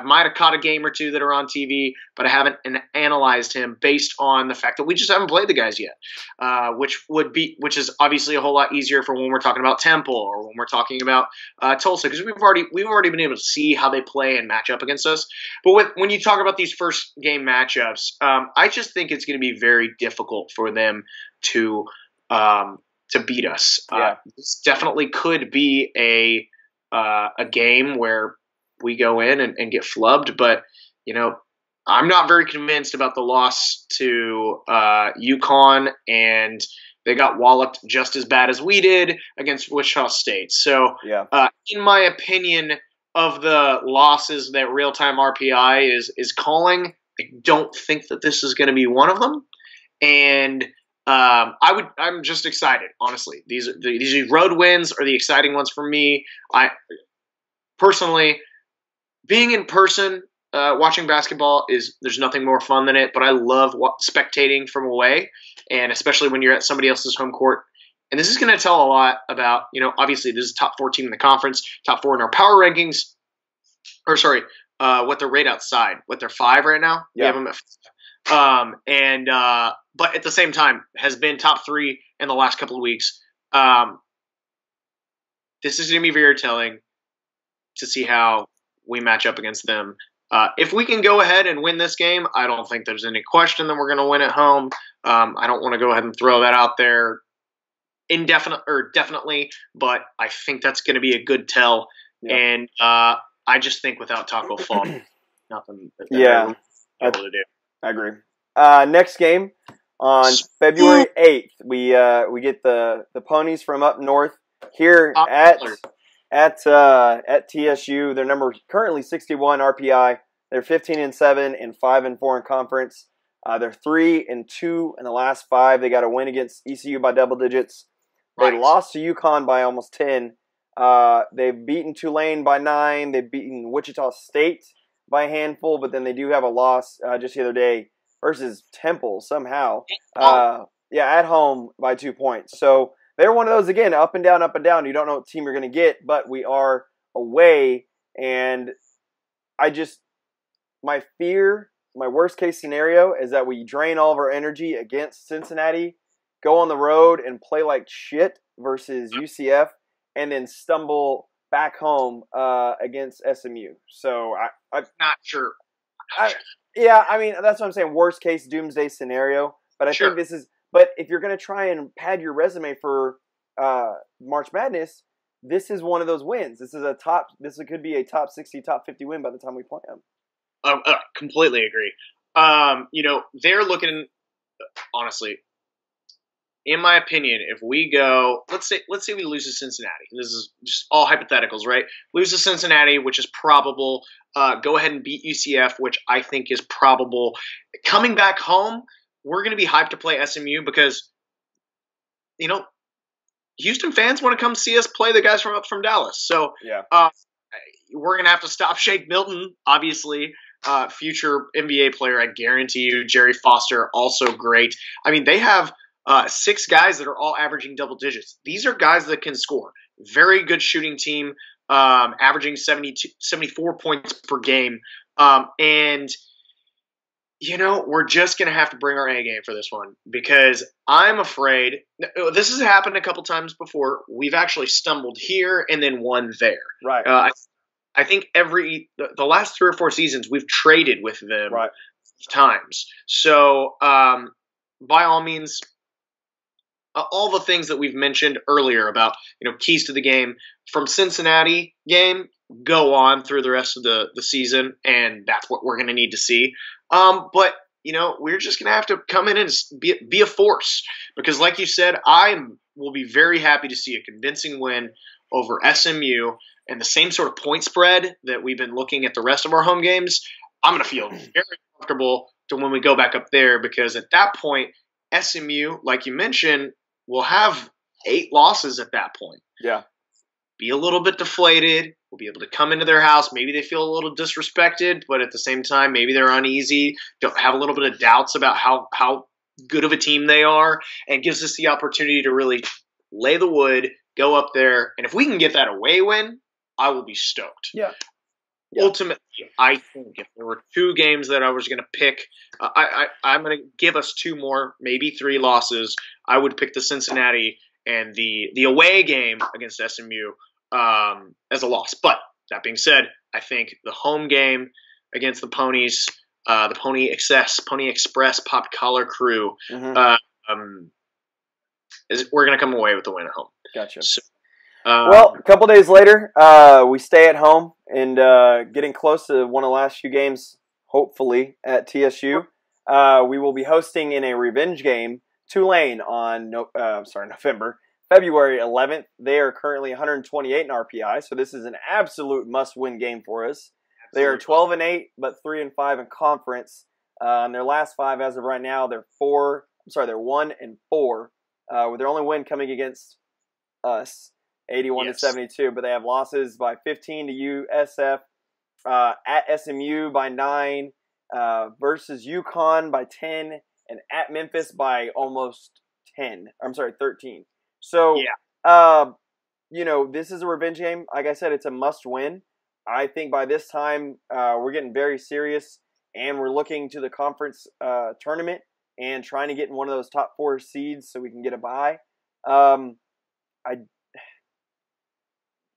might have caught a game or two that are on TV, but I haven't analyzed him based on the fact that we just haven't played the guys yet, which is obviously a whole lot easier for when we're talking about Temple or when we're talking about Tulsa, because we've already been able to see how they play and match up against us. But when you talk about these first game matchups, I just think it's going to be very difficult for them to beat us. Yeah. This definitely could be a game where we go in and get flubbed, but I'm not very convinced about the loss to UConn, and they got walloped just as bad as we did against Wichita State. So, in my opinion, of the losses that Real Time RPI is calling, I don't think that this is going to be one of them. And I'm just excited, honestly. These road wins are the exciting ones for me. I personally, being in person, watching basketball there's nothing more fun than it, but I love spectating from away, and especially when you're at somebody else's home court. And this is going to tell a lot about, obviously this is top 4 team in the conference, top 4 in our power rankings, what they're rate outside, what they're 5 right now. Yeah. We have them at but at the same time has been top 3 in the last couple of weeks. This is going to be very telling to see how we match up against them. If we can go ahead and win this game, I don't think there's any question that we're going to win at home. I don't want to go ahead and throw that out there definitely, but I think that's going to be a good tell. Yeah. And I just think without Taco Fall, nothing that they're able to do. I agree. Next game on February 8th, we get the ponies from up north here at TSU. Their number currently 61 RPI. They're 15-7 and 5-4 in conference. They're 3-2 in the last 5. They got a win against ECU by double digits. They lost to UConn by almost 10. They've beaten Tulane by 9. They've beaten Wichita State by a handful, but then they do have a loss just the other day versus Temple somehow. At home by 2 points. So they're one of those, again, up and down, up and down. You don't know what team you're going to get, but we are away. And my fear, my worst case scenario is that we drain all of our energy against Cincinnati, go on the road and play like shit versus UCF, and then stumble back home against SMU. So I'm not sure. That's what I'm saying. Worst case doomsday scenario. But I think this is. But if you're going to try and pad your resume for March Madness, this is one of those wins. This could be a top 60, top 50 win by the time we play them. Completely agree. They're looking, honestly, in my opinion, if we go, let's say we lose to Cincinnati. This is just all hypotheticals, right? Lose to Cincinnati, which is probable. Go ahead and beat UCF, which I think is probable. Coming back home, we're going to be hyped to play SMU because, Houston fans want to come see us play the guys from Dallas. So we're going to have to stop Shake Milton, obviously, future NBA player. I guarantee you, Jerry Foster, also great. I mean, they have 6 guys that are all averaging double digits. These are guys that can score. Very good shooting team, averaging 74 points per game. And we're just going to have to bring our A game for this one, because I'm afraid this has happened a couple times before. We've actually stumbled here and then won there. Right. I think the last 3 or 4 seasons we've traded with them times. So by all means, all the things that we've mentioned earlier about keys to the game from Cincinnati game go on through the rest of the season, and that's what we're going to need to see. But we're just going to have to come in and be a force, because like you said, I will be very happy to see a convincing win over SMU and the same sort of point spread that we've been looking at the rest of our home games, I'm going to feel very comfortable to when we go back up there, because at that point, SMU, like you mentioned, will have 8 losses at that point. Yeah. Be a little bit deflated. We'll be able to come into their house. Maybe they feel a little disrespected, but at the same time, maybe they're uneasy, don't have a little bit of doubts about how good of a team they are, and gives us the opportunity to really lay the wood, go up there. And if we can get that away win, I will be stoked. Yeah. Ultimately, I think if there were 2 games that I was going to pick, I'm going to give us 2 more, maybe 3 losses. I would pick the Cincinnati and the away game against SMU as a loss. But that being said, I think the home game against the Ponies, the Pony Express Pop Collar crew, we're going to come away with the win at home. Gotcha. So, well, a couple days later, we stay at home and getting close to one of the last few games, hopefully, at TSU. We will be hosting in a revenge game Tulane on February 11th. They are currently 128 in RPI, so this is an absolute must-win game for us. They are 12-8, but 3-5 in conference. In their last 5, as of right now, they're 1-4. With their only win coming against us, 81-72. But they have losses by 15 to USF, at SMU by 9, versus UConn by 10, and at Memphis by almost 13. So, this is a revenge game. Like I said, it's a must-win. I think by this time, we're getting very serious, and we're looking to the conference tournament and trying to get in one of those top 4 seeds so we can get a bye.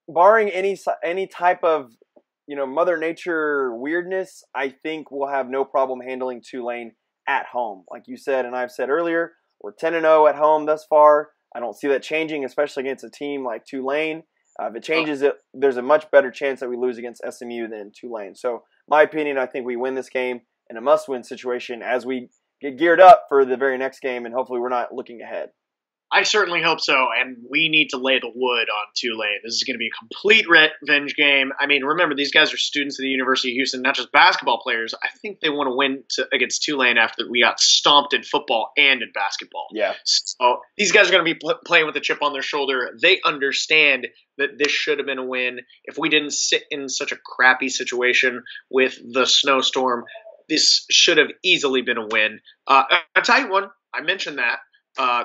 Barring any type of Mother Nature weirdness, I think we'll have no problem handling Tulane at home. Like you said, and I've said earlier, we're 10-0 at home thus far. I don't see that changing, especially against a team like Tulane. If it changes, there's a much better chance that we lose against SMU than Tulane. So, my opinion, I think we win this game in a must-win situation as we get geared up for the very next game, and hopefully we're not looking ahead. I certainly hope so, and we need to lay the wood on Tulane. This is going to be a complete revenge game. I mean, remember, these guys are students at the University of Houston, not just basketball players. I think they want to win against Tulane after we got stomped in football and in basketball. Yeah. So these guys are going to be playing with a chip on their shoulder. They understand that this should have been a win. If we didn't sit in such a crappy situation with the snowstorm, this should have easily been a win. I'll tell you one. I mentioned that.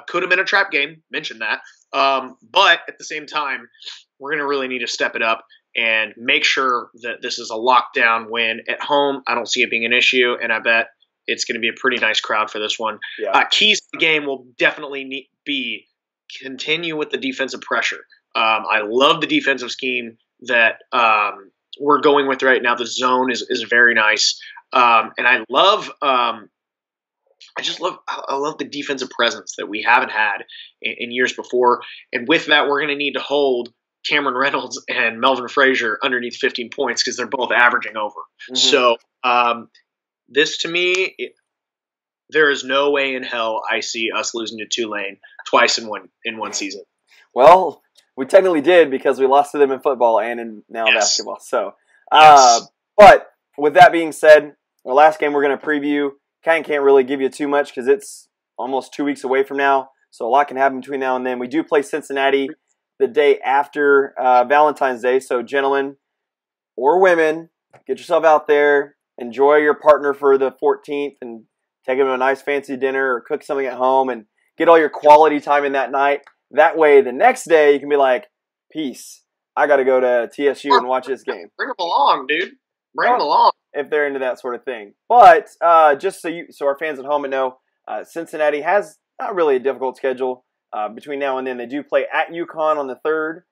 Could have been a trap game, mentioned that. But at the same time, we're going to really need to step it up and make sure that this is a lockdown win at home. I don't see it being an issue, and I bet it's going to be a pretty nice crowd for this one. Yeah. Keys to the game will definitely be continue with the defensive pressure. I love the defensive scheme that we're going with right now. The zone is very nice. And I love I love the defensive presence that we haven't had in years before. And with that, we're going to need to hold Cameron Reynolds and Melvin Frazier underneath 15 points because they're both averaging over. Mm-hmm. So this, to me, there is no way in hell I see us losing to Tulane twice in one season. Well, we technically did because we lost to them in football and in basketball. So, but with that being said, the last game we're going to preview can't really give you too much because it's almost 2 weeks away from now. So a lot can happen between now and then. We do play Cincinnati the day after Valentine's Day. So gentlemen or women, get yourself out there, enjoy your partner for the 14th, and take them to a nice fancy dinner or cook something at home and get all your quality time in that night. That way, the next day you can be like, peace. I got to go to TSU and watch this game. Bring them along, dude. Bring them along. If they're into that sort of thing. But just so our fans at home know, Cincinnati has not really a difficult schedule between now and then. They do play at UConn on the 3rd.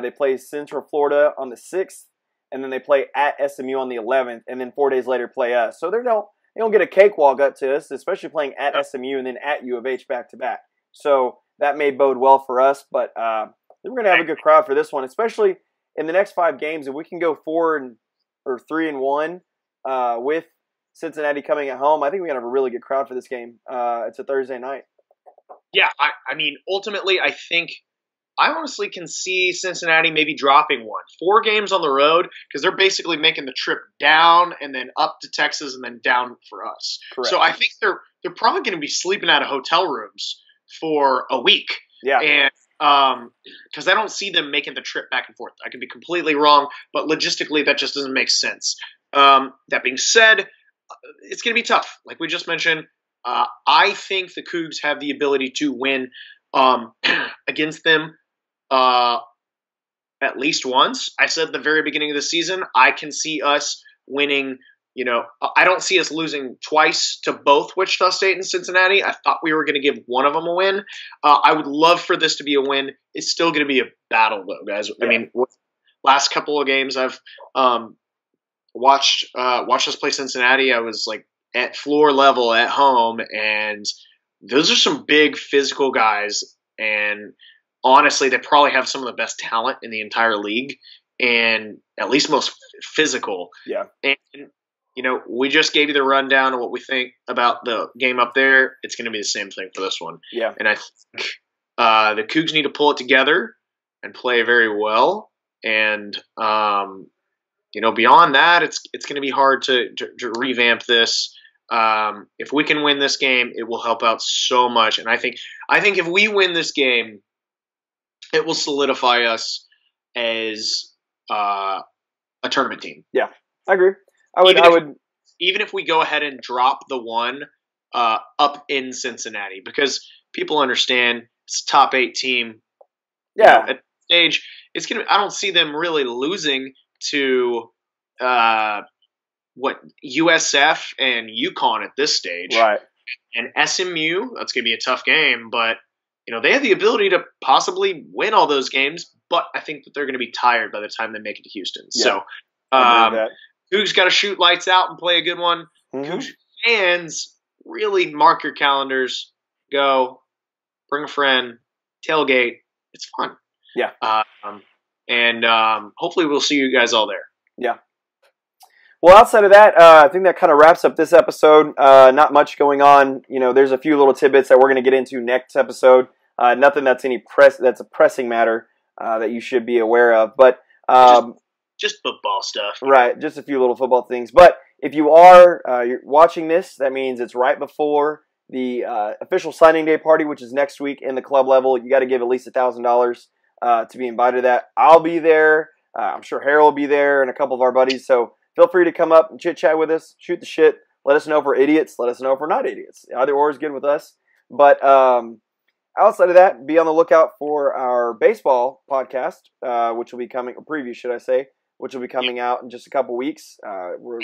They play Central Florida on the 6th. And then they play at SMU on the 11th. And then 4 days later play us. So they don't get a cakewalk up to us, especially playing at SMU and then at U of H back-to-back. So that may bode well for us. But we're going to have a good crowd for this one, especially in the next 5 games. If we can go 3-1 with Cincinnati coming at home, I think we're going to have a really good crowd for this game. It's a Thursday night. Yeah, I mean, ultimately, I think I honestly can see Cincinnati maybe dropping one. 4 games on the road because they're basically making the trip down and then up to Texas and then down for us. Correct. So I think they're probably going to be sleeping out of hotel rooms for a week. Yeah. And because I don't see them making the trip back and forth. I could be completely wrong, but logistically that just doesn't make sense. That being said, it's going to be tough. Like we just mentioned, I think the Coogs have the ability to win against them at least once. I said at the very beginning of the season, I can see us winning. I don't see us losing twice to both Wichita State and Cincinnati. I thought we were going to give one of them a win. I would love for this to be a win. It's still going to be a battle, though, guys. Yeah. I mean, last couple of games I've watched us play Cincinnati, I was like at floor level at home, and those are some big physical guys. And honestly, they probably have some of the best talent in the entire league, and at least most physical. Yeah. And we just gave you the rundown of what we think about the game up there. It's going to be the same thing for this one. Yeah. And I think the Cougs need to pull it together and play very well. And, beyond that, it's going to be hard to revamp this. If we can win this game, it will help out so much. And I think if we win this game, it will solidify us as a tournament team. Yeah, I agree. Even if we go ahead and drop the one up in Cincinnati, because people understand it's a top 8 team. Yeah. At this stage, it's gonna. I don't see them really losing to USF and UConn at this stage. Right. And SMU, that's gonna be a tough game, but they have the ability to possibly win all those games. But I think that they're going to be tired by the time they make it to Houston. Yeah. So. Cougs got to shoot lights out and play a good one. Mm-hmm. Cougs fans, really mark your calendars. Go, bring a friend, tailgate. It's fun. Yeah. And hopefully we'll see you guys all there. Yeah. Well, outside of that, I think that kind of wraps up this episode. Not much going on. There's a few little tidbits that we're going to get into next episode. Nothing that's that's a pressing matter that you should be aware of. But just football stuff. Right, just a few little football things. But if you are you're watching this, that means it's right before the official signing day party, which is next week in the club level. You got to give at least $1,000 to be invited to that. I'll be there. I'm sure Harold will be there and a couple of our buddies. So feel free to come up and chit-chat with us, shoot the shit. Let us know if we're idiots. Let us know if we're not idiots. Either or is good with us. But outside of that, be on the lookout for our baseball podcast, which will be coming, or preview, should I say, which will be coming out in just a couple weeks. We're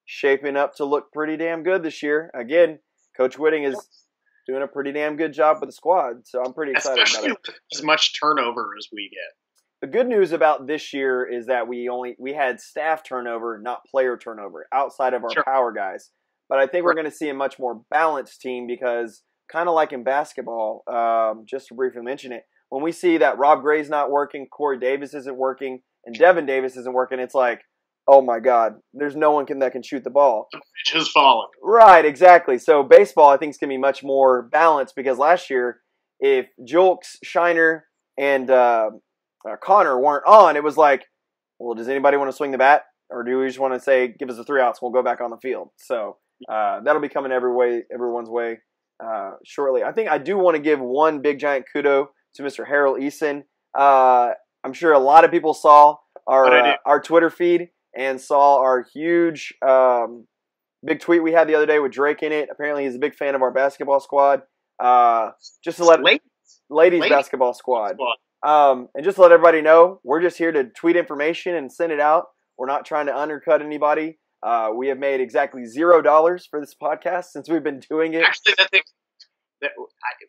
shaping up to look pretty damn good this year. Again, Coach Whitting is doing a pretty damn good job with the squad, so I'm pretty excited about it. With as much turnover as we get. The good news about this year is that we had staff turnover, not player turnover, outside of our power guys. But I think we're going to see a much more balanced team because, kind of like in basketball, just to briefly mention it, when we see that Rob Gray's not working, Corey Davis isn't working, and Devin Davis isn't working, it's like, oh my God, there's no one that can shoot the ball. It's just falling. Right, exactly. So baseball, I think, is going to be much more balanced because last year, if Julks, Shiner, and Connor weren't on, it was like, well, does anybody want to swing the bat? Or do we just want to say, give us the 3 outs, we'll go back on the field? So that'll be coming everyone's way shortly. I think I do want to give one big giant kudo to Mr. Harold Eason. I'm sure a lot of people saw our Twitter feed and saw our huge big tweet we had the other day with Drake in it. Apparently he's a big fan of our basketball squad. Just to let ladies basketball squad. And just to let everybody know, we're just here to tweet information and send it out. We're not trying to undercut anybody. We have made exactly $0 for this podcast since we've been doing it. Actually,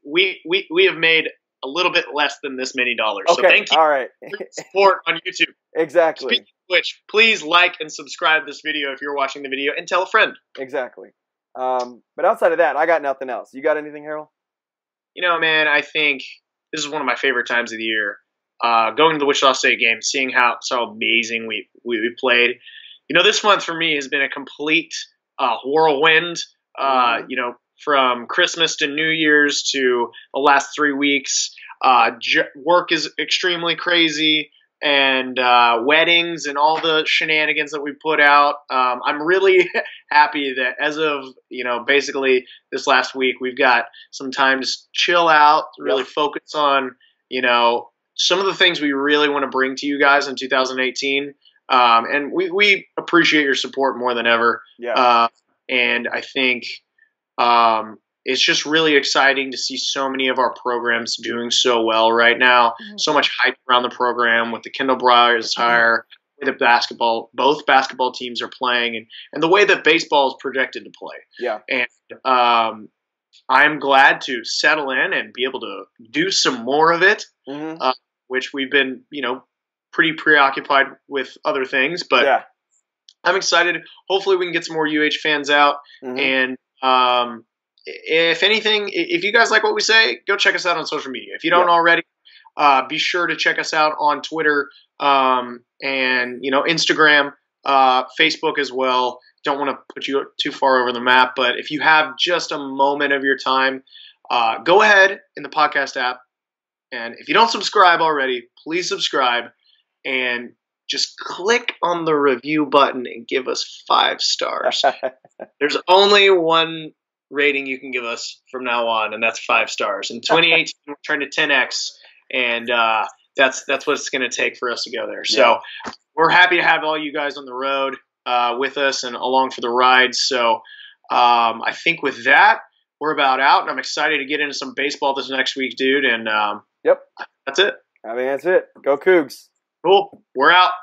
we have made a little bit less than this many dollars. Okay, so thank you all right. for your support on YouTube. Exactly. Speaking of which, please like and subscribe this video if you're watching the video, and tell a friend. Exactly. But outside of that, I got nothing else. You got anything, Harold? Man, I think this is one of my favorite times of the year. Going to the Wichita State game, seeing how amazing we played. This month for me has been a complete whirlwind. From Christmas to New Year's to the last 3 weeks. Work is extremely crazy, and weddings and all the shenanigans that we put out. I'm really happy that as of basically this last week, we've got some time to chill out, really focus on some of the things we really want to bring to you guys in 2018. And we appreciate your support more than ever. Yeah. And I think it's just really exciting to see so many of our programs doing so well right now. Mm-hmm. So much hype around the program with the Kendall Briars hire, the both basketball teams are playing, and the way that baseball is projected to play. Yeah. And I'm glad to settle in and be able to do some more of it, which we've been, pretty preoccupied with other things. But I'm excited. Hopefully we can get some more UH fans out. And if anything, if you guys like what we say, go check us out on social media. If you don't already, be sure to check us out on Twitter and Instagram, Facebook as well. Don't want to put you too far over the map, but if you have just a moment of your time, go ahead in the podcast app, and if you don't subscribe already, please subscribe and just click on the review button and give us 5 stars. There's only one rating you can give us from now on, and that's 5 stars. In 2018, we're trying to 10x, and that's what it's going to take for us to go there. So we're happy to have all you guys on the road with us and along for the ride. So I think with that, we're about out, and I'm excited to get into some baseball this next week, dude. And that's it. I think that's it. Go Coogs. Cool. We're out.